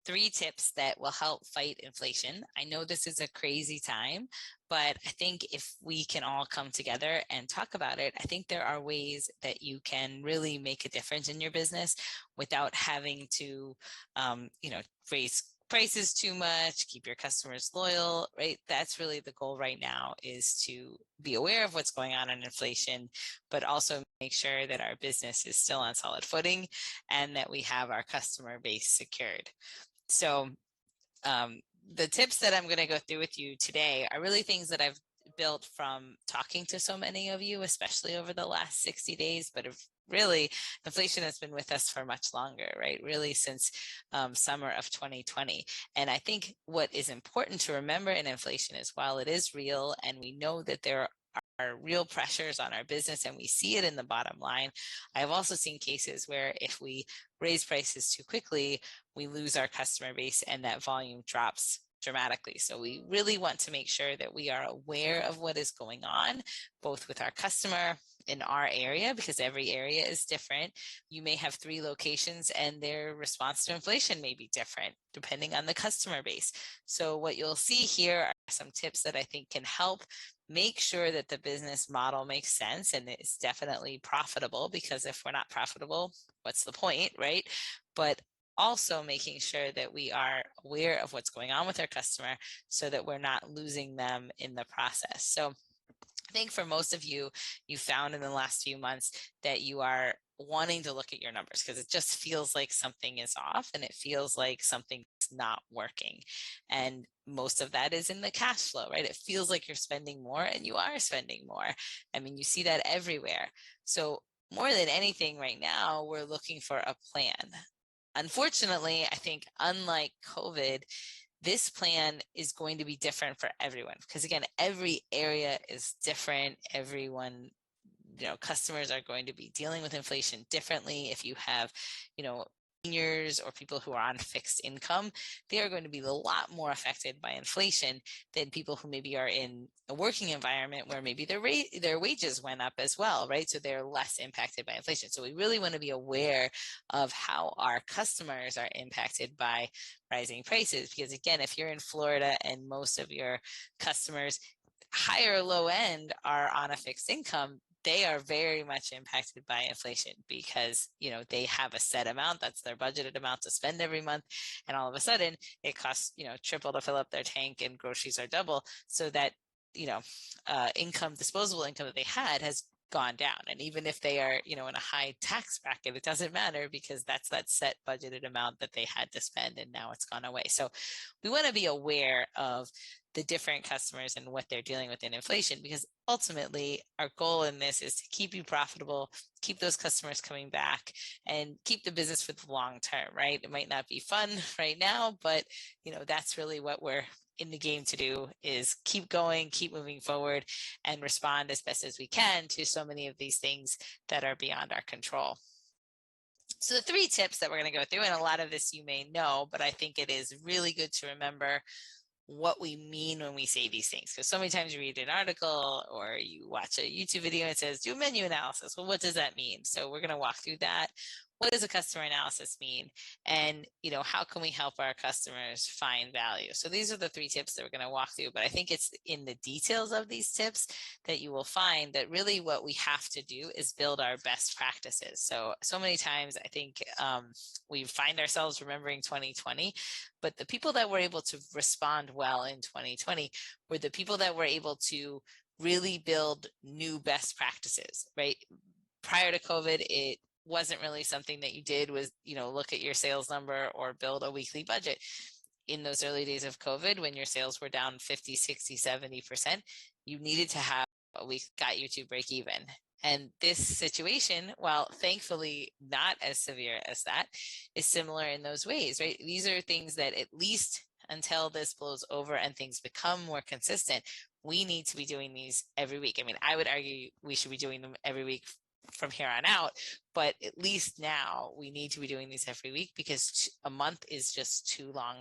3 tips that will help fight inflation. I know this is a crazy time, but I think if we can all come together and talk about it, I think there are ways that you can really make a difference in your business without having to, raise prices too much, keep your customers loyal, right? That's really the goal right now, is to be aware of what's going on in inflation, but also make sure that our business is still on solid footing and that we have our customer base secured. So um, the tips that I'm going to go through with you today are really things that I've built from talking to so many of you, especially over the last 60 days, but really inflation has been with us for much longer, right? Really since summer of 2020. And I think what is important to remember in inflation is, while it is real and we know that there are real pressures on our business and we see it in the bottom line, I've also seen cases where if we raise prices too quickly, we lose our customer base and that volume drops dramatically. So we really want to make sure that we are aware of what is going on, both with our customer in our area, because every area is different. You may have 3 locations and their response to inflation may be different depending on the customer base. So what you'll see here are some tips that I think can help make sure that the business model makes sense and it's definitely profitable, because if we're not profitable, what's the point, right? But also making sure that we are aware of what's going on with our customer so that we're not losing them in the process. So I think for most of you, you found in the last few months that you are wanting to look at your numbers because it just feels like something is off and it feels like something's not working. And most of that is in the cash flow, right? It feels like you're spending more and you are spending more. I mean, you see that everywhere. So more than anything right now, we're looking for a plan. Unfortunately, I think unlike COVID, this plan is going to be different for everyone, because again, every area is different. Everyone, customers are going to be dealing with inflation differently. If you have, seniors or people who are on fixed income, they are going to be a lot more affected by inflation than people who maybe are in a working environment where maybe their wages went up as well, right? So they're less impacted by inflation. So we really want to be aware of how our customers are impacted by rising prices, because again, if you're in Florida and most of your customers, high or low end, are on a fixed income, they are very much impacted by inflation because, they have a set amount, that's their budgeted amount to spend every month. And all of a sudden it costs, triple to fill up their tank and groceries are double. So that, disposable income that they had has gone down. And even if they are, in a high tax bracket, it doesn't matter because that's that set budgeted amount that they had to spend and now it's gone away. So we want to be aware of the different customers and what they're dealing with in inflation, because ultimately our goal in this is to keep you profitable, keep those customers coming back, and keep the business for the long term, right? It might not be fun right now, but that's really what we're in the game to do, is keep going, keep moving forward, and respond as best as we can to so many of these things that are beyond our control. So the 3 tips that we're going to go through, and a lot of this you may know, but I think it is really good to remember what we mean when we say these things, because so many times you read an article or you watch a YouTube video and it says do a menu analysis. Well, what does that mean? So we're going to walk through that. What does a customer analysis mean? And how can we help our customers find value? So these are the 3 tips that we're going to walk through, but I think it's in the details of these tips that you will find that really what we have to do is build our best practices. So many times I think we find ourselves remembering 2020, but the people that were able to respond well in 2020 were the people that were able to really build new best practices, right? Prior to COVID, it wasn't really something that you did, was, look at your sales number or build a weekly budget. In those early days of COVID, when your sales were down 50, 60, 70%, you needed to have a week got you to break even. And this situation, while thankfully not as severe as that, is similar in those ways, right? These are things that, at least until this blows over and things become more consistent, we need to be doing these every week. I mean, I would argue we should be doing them every week from here on out, but at least now we need to be doing these every week, because a month is just too long